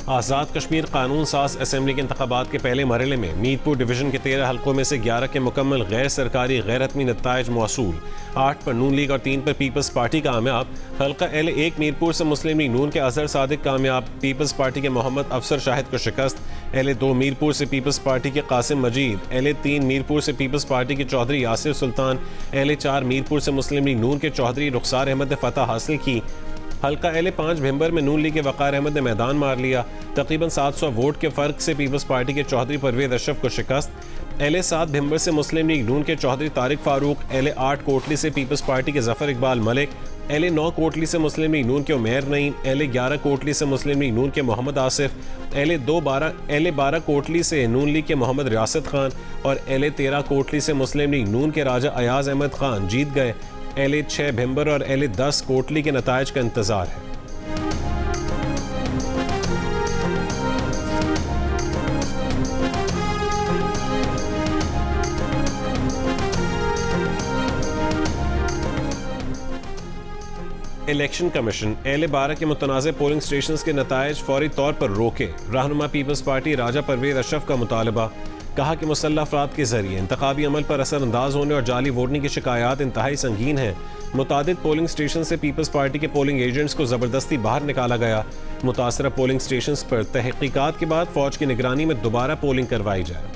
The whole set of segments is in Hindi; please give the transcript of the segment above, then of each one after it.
आज़ाद कश्मीर कानून साज असम्बली के इंतखाबात के पहले मरहले में मीरपुर डिवीज़न के 13 हल्कों में से 11 के मुकम्मल गैर सरकारी गैर हतमी नताइज मौसूल। 8 पर नून लीग और 3 पर पीपल्स पार्टी कामयाब। हल्का L1 मीरपुर से मुस्लिम लीग नून के अजहर सादिक कामयाब। पीपल्स पार्टी के मोहम्मद अफसर शाहिद को शिकस्त। L2 मीरपुर से पीपल्स पार्टी के कासिम मजीद। L3 मीरपुर से पीपल्स पार्टी के चौधरी यासिर सुल्तान। L4 मीरपुर से मुस्लिम लीग नून के चौधरी रुखसार अहमद ने फतह हासिल की। हल्का L5 भिंबर में नून लीग के वक़ार अहमद ने मैदान मार लिया। तकरीबन 700 वोट के फ़र्क से पीपल्स पार्टी के चौधरी परवेज अशरफ को शिकस्त। L7 भिंबर से मुस्लिम लीग नून के चौधरी तारिक फारूक। L8 कोटली से पीपल्स पार्टी के जफर इकबाल मलिक। L9 कोटली से मुस्लिम लीग नून के उमेर नईम। L11 कोटली से मुस्लिम लीग नून के मोहम्मद आसिफ। L12 कोटली से नून लीग के मोहम्मद रियासत खान और L13 कोटली से मुस्लिम लीग नून के राजा अयाज अहमद खान जीत गए। L6 भिंबर और L10 कोटली के नताइज का इंतजार है। इलेक्शन कमीशन L12 के मुतनाज़ पोलिंग स्टेशन के नताइज फौरी तौर पर रोके। रहनुमा पीपल्स पार्टी राजा परवेज अशरफ का मुतालबा। कहा कि मुसल्लह अफराद के जरिए इंतखाबी अमल पर असरअंदाज होने और जाली वोटिंग की शिकायत इंतहाई संगीन है। मुतादिद पोलिंग स्टेशन से पीपल्स पार्टी के पोलिंग एजेंट्स को ज़बरदस्ती बाहर निकाला गया। मुतासरा पोलिंग स्टेशन पर तहकीकात के बाद फौज की निगरानी में दोबारा पोलिंग करवाई जाए।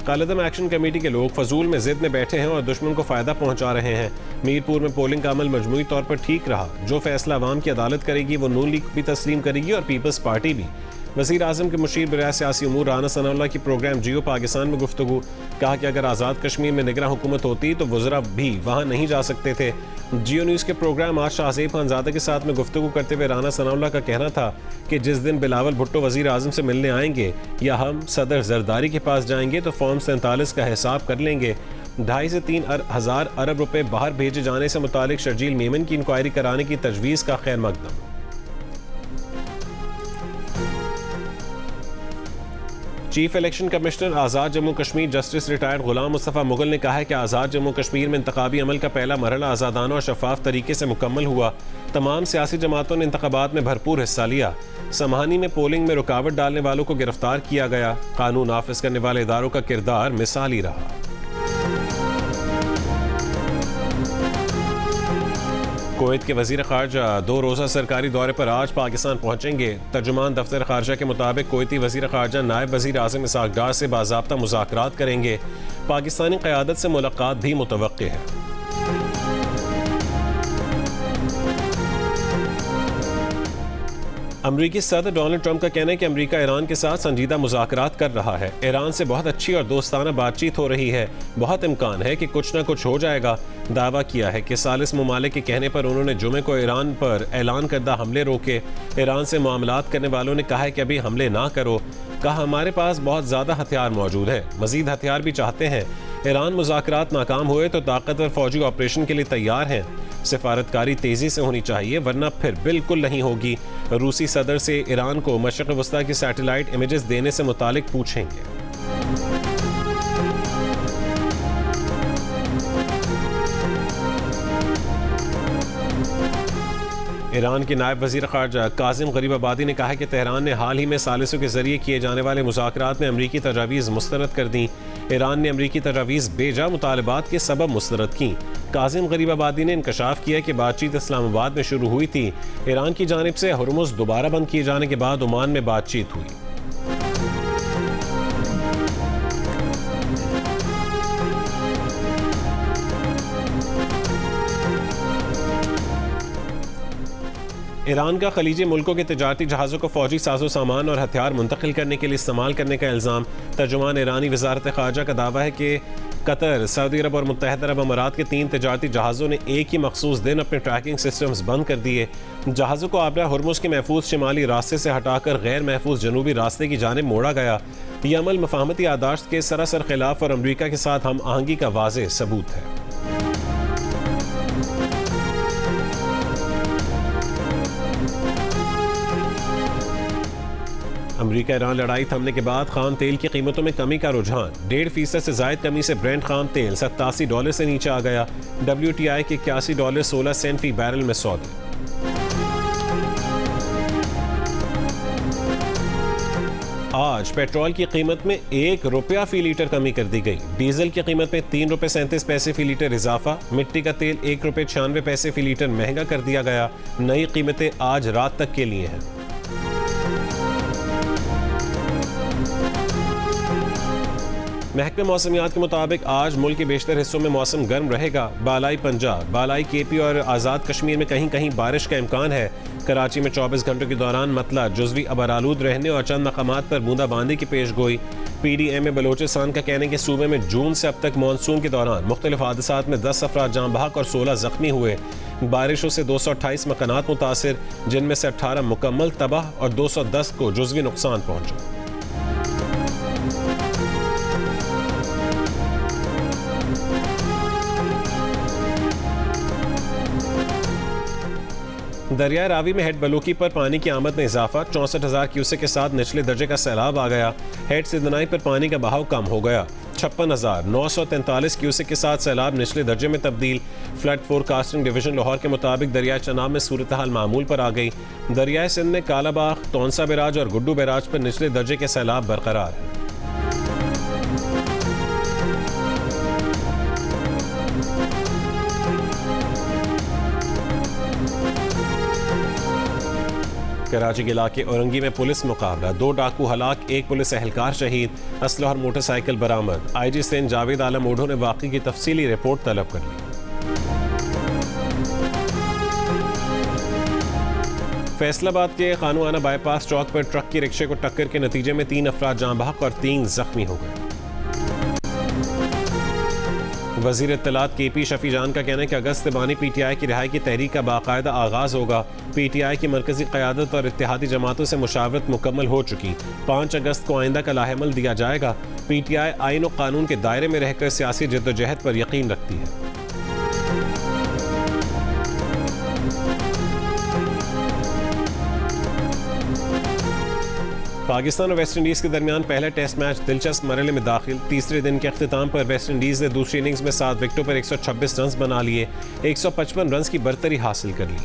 कालदम एक्शन कमेटी के लोग फजूल में जिद में बैठे हैं और दुश्मन को फायदा पहुंचा रहे हैं। मीरपुर में पोलिंग का अमल मजमूई तौर पर ठीक रहा। जो फैसला अवाम की अदालत करेगी वो नून लीग भी तस्लीम करेगी और पीपल्स पार्टी भी। वज़ीर आज़म के मुशीर बराए सियासी उमूर राना सनाउल्लाह की प्रोग्राम जियो पाकिस्तान में गुफ्तगू। कहा कि अगर आज़ाद कश्मीर में निगरान हुकूमत होती तो वज़रा भी वहाँ नहीं जा सकते थे। जियो न्यूज़ के प्रोग्राम आज शाहज़ेब खानज़ादा के साथ में गुफ्तगू करते हुए राना सनाउल्लाह का कहना था कि जिस दिन बिलावल भुट्टो वज़ीर आज़म से मिलने आएंगे या हम सदर जरदारी के पास जाएंगे तो फॉर्म 47 का हिसाब कर लेंगे। 2.5 से 3 हज़ार अरब रुपए बाहर भेजे जाने से मुतालिक शर्जील मेमन की इंक्वायरी कराने की तजवीज़ का खैर मकदम। चीफ इलेक्शन कमिश्नर आज़ाद जम्मू कश्मीर जस्टिस रिटायर्ड गुलाम मुस्तफ़ा मुगल ने कहा है कि आज़ाद जम्मू कश्मीर में इंतखाबी अमल का पहला मरहला आज़ादाना और शफाफ तरीके से मुकम्मल हुआ। तमाम सियासी जमातों ने इंतखाबात में भरपूर हिस्सा लिया। समहानी में पोलिंग में रुकावट डालने वालों को गिरफ्तार किया गया। कानून नाफिज करने वाले इदारों का किरदार मिसाली रहा। कुवैत के वज़ीर ख़ारजा 2 रोज़ा सरकारी दौरे पर आज पाकिस्तान पहुँचेंगे। तर्जुमान दफ्तर ख़ारजा के मुताबिक कुवैती वज़ीर ख़ारजा नायब वज़ीर आज़म इसहाक़ डार से बाज़ाब्ता मुज़ाकरात करेंगे। पाकिस्तानी क़यादत से मुलाकात भी मुतवक्किल है। अमरीकी सदर डोनाल्ड ट्रंप का कहना है कि अमरीका ईरान के साथ संजीदा मुज़ाकरात कर रहा है। ईरान से बहुत अच्छी और दोस्ताना बातचीत हो रही है। बहुत इम्कान है कि कुछ ना कुछ हो जाएगा। दावा किया है कि सालिस ममालिक के कहने पर उन्होंने जुमे को ईरान पर ऐलान करदा हमले रोके। ईरान से मामलात करने वालों ने कहा है कि अभी हमले ना करो। कहा हमारे पास बहुत ज़्यादा हथियार मौजूद है, मज़ीद हथियार भी चाहते हैं। ईरान मुज़ाकरात नाकाम हुए तो ताकतवर फौजी ऑपरेशन के लिए तैयार हैं। सिफारतकारी तेज़ी से होनी चाहिए वरना फिर बिल्कुल नहीं होगी। रूसी सदर से ईरान को मशरक़ वस्ता की सैटेलाइट इमेजेस देने से मुतालिक पूछेंगे। ईरान के नायब वज़ीर ख़ारजा कासिम गरीबाबादी ने कहा है कि तेहरान ने हाल ही में सालिसों के जरिए किए जाने वाले मुज़ाकरात में अमरीकी तजावीज़ मुस्तरद कर दी। ईरान ने अमरीकी तजावीज़ बेजा मुतालबात के सबब मुस्तरद की। कासिम गरीबाबादी ने इंकशाफ किया कि बातचीत इस्लामाबाद में शुरू हुई थी। ईरान की जानिब से हुर्मुज़ दोबारा बंद किए जाने के बाद ओमान में बातचीत हुई। ईरान का खलीजी मुल्कों के तिजारती जहाज़ों को फौजी साजो सामान और हथियार मुंतकिल करने के लिए इस्तेमाल करने का इल्ज़ाम। तर्जुमान ईरानी वज़ारत ख़ारजा का दावा है कि कतर, सऊदी अरब और मुत्तहिदा अरब अमारात के 3 तिजारती जहाज़ों ने एक ही मखसूस दिन अपने ट्रैकिंग सिस्टम्स बंद कर दिए। जहाज़ों को आबरा हुर्मुज़ के महफूज शिमाली रास्ते से हटाकर गैर महफूज जनूबी रास्ते की जानिब मोड़ा गया। यह अमल मफाहमती आदाश्त के सरासर खिलाफ और अमरीका के साथ हम आहंगी का वाज़ेह सबूत है। अमेरिका ईरान लड़ाई थमने के बाद खाम तेल की कीमतों में कमी का रुझान, 1.5% से जायद कमी से ब्रेंट खाम तेल $87 से नीचे आ गया। WTI के $81.16 फी बैरल में सौदे। आज पेट्रोल की कीमत में ₹1 फी लीटर कमी कर दी गई। डीजल की कीमत में ₹3.37 फी लीटर इजाफा। मिट्टी का तेल ₹1.96 फी लीटर महंगा कर दिया गया। नई कीमतें आज रात तक के लिए हैं। महकमे मौसमियात के मुताबिक आज मुल्क के बेशतर हिस्सों में मौसम गर्म रहेगा। बालाई पंजाब, बालाई KP और आज़ाद कश्मीर में कहीं कहीं बारिश का इम्कान है। कराची में 24 घंटों के दौरान मतला जुज़वी अबरालूद रहने और चंद मकामात पर बूंदाबांदी की पेश गोई। PDM में बलोचिस्तान का कहना है कि सूबे में जून से अब तक मानसून के दौरान मुख्तलिफ हादसात में 10 अफराद जाँ बहक और 16 जख्मी हुए। बारिशों से 228 मकानात मुतासिर, जिनमें से 18 मुकम्मल तबाह और 210 को जुज़वी नुकसान पहुँचा। दरिया रावी में हेड बलूकी पर पानी की आमद में इजाफा, 64,000 क्यूसेक के साथ निचले दर्जे का सैलाब आ गया। हेड सिदनाई पर पानी का बहाव कम हो गया, 56,943 क्यूसेक के साथ सैलाब निचले दर्जे में तब्दील। फ्लड फोरकास्टिंग डिवीजन लाहौर के मुताबिक दरिया चनाब में सूरत हाल मामूल पर आ गई। दरिया सिंध में कालाबाग, तौनसा बैराज और गुड्डू बैराज पर निचले दर्जे के सैलाब बरकरार है। कराची के इलाके औरंगी में पुलिस मुकाबला, 2 डाकू हलाक, 1 पुलिस एहलकार शहीद, असला और मोटरसाइकिल बरामद। IG सिंध जावेद आलम ओढो ने वाक़ई की तफसीली रिपोर्ट तलब कर ली। फैसलाबाद के खानुआना बाईपास चौक पर ट्रक की रिक्शे को टक्कर के नतीजे में 3 अफराद जाँ बहक और 3 जख्मी हो गए। वज़ीर इत्तलात KP शफी जान का कहना है कि अगस्त से बानी PTI की रिहाई की तहरीक का बाकायदा आगाज़ होगा। PTI की मरकजी क़यादत और इत्तेहादी जमातों से मुशावरत मुकम्मल हो चुकी। 5 अगस्त को आइंदा का लाहेमल दिया जाएगा। PTI आइन और कानून के दायरे में रहकर सियासी जद्दोजहद पर यकीन रखती है। पाकिस्तान और वेस्ट इंडीज़ के दरमियान पहला टेस्ट मैच दिलचस्प मरहले में दाखिल। तीसरे दिन के अख्तिताम पर वेस्ट इंडीज़ ने दूसरी इनिंग्स में 7 विकेटों पर 126 रन बना लिए, 155 रन की बरतरी हासिल कर ली।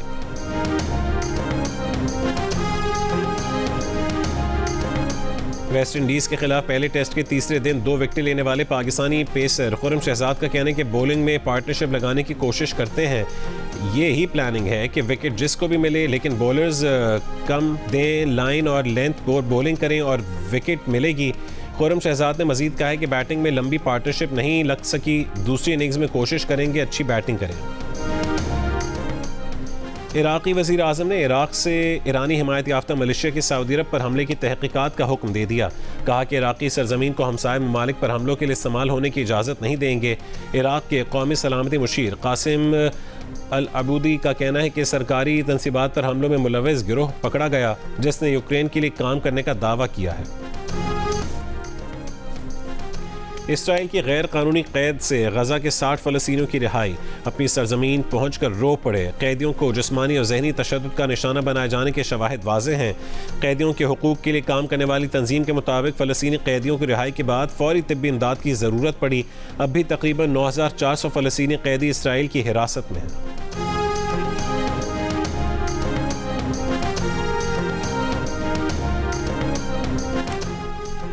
वेस्ट इंडीज़ के खिलाफ पहले टेस्ट के तीसरे दिन 2 विकेट लेने वाले पाकिस्तानी पेसर खुर्रम शहजाद का कहना है कि बॉलिंग में पार्टनरशिप लगाने की कोशिश करते हैं। ये ही प्लानिंग है कि विकेट जिसको भी मिले, लेकिन बॉलर्स कम दें, लाइन और लेंथ बॉलिंग करें और विकेट मिलेगी। खुर्रम शहजाद ने मजीद कहा है कि बैटिंग में लंबी पार्टनरशिप नहीं लग सकी, दूसरी इनिंग्स में कोशिश करेंगे अच्छी बैटिंग करें। इराक़ी वज़ीर आज़म ने इराक़ से ईरानी हिमायत याफ्ता मलेशिया की सऊदी अरब पर हमले की तहक़ीक़ात का हुक्म दे दिया। कहा कि इराक़ी सरज़मीन को हमसाय ममालिक पर हमलों के लिए इस्तेमाल होने की इजाज़त नहीं देंगे। इराक़ के कौमी सलामती मुशीर कासिम अल अबूदी का कहना है कि सरकारी तनसीबात पर हमलों में मुलव्वस गिरोह पकड़ा गया, जिसने यूक्रेन के लिए काम करने का दावा किया है। इसराइल की गैर कानूनी कैद से गजा के 60 फ़लस्तीनियों की रिहाई। अपनी सरजमीन पहुंचकर रो पड़े। कैदियों को जिस्मानी और जहनी तशद्दुद का निशाना बनाए जाने के शवाहिद वाज़े हैं। कैदियों के हुकूक के लिए काम करने वाली तंजीम के मुताबिक फ़लस्तीनी कैदियों की रिहाई के बाद फौरी तिब्बी इमदाद की ज़रूरत पड़ी। अब भी तकरीबन 9400 फ़लस्तीनी कैदी इसराइल की हिरासत में हैं।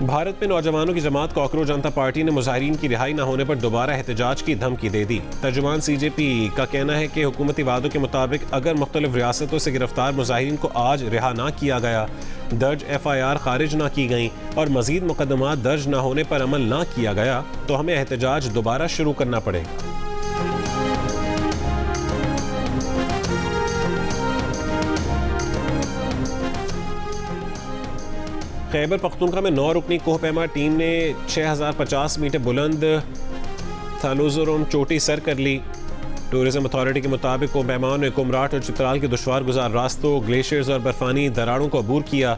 भारत में नौजवानों की जमात कॉकरोच जनता पार्टी ने मुजाहिरीन की रिहाई न होने पर दोबारा एहतजाज की धमकी दे दी। तर्जुमान CJP का कहना है कि हुकूमती वादों के मुताबिक अगर मुख्तलिफ रियासतों से गिरफ्तार मुजाहिरीन को आज रिहा ना किया गया, दर्ज FIR खारिज ना की गई और मजीद मुकदमात दर्ज न होने पर अमल ना किया गया तो हमें एहतजाज दोबारा शुरू करना पड़ेगा। खैबर पख्तूनख्वा में 9 रुकनी कोहपैमा टीम ने 6050 मीटर बुलंद थालोजोरम चोटी सर कर ली। टूरिज्म अथॉरिटी के मुताबिक कोहपैमाओं ने कुमराट और चित्राल के दुश्वार गुजार रास्तों, ग्लेशियर्स और बर्फानी दरारों को अबूर किया।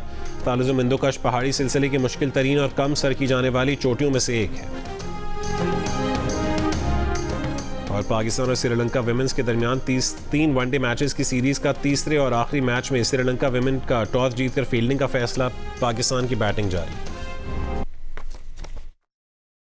थालोजोरम इंदोकश पहाड़ी सिलसिले की मुश्किल तरीन और कम सर की जाने वाली चोटियों में से एक है। और पाकिस्तान और श्रीलंका विमेंस के दरमियान 3 वनडे मैचेस की सीरीज़ का तीसरे और आखिरी मैच में श्रीलंका विमेन का टॉस जीतकर फील्डिंग का फैसला, पाकिस्तान की बैटिंग जारी।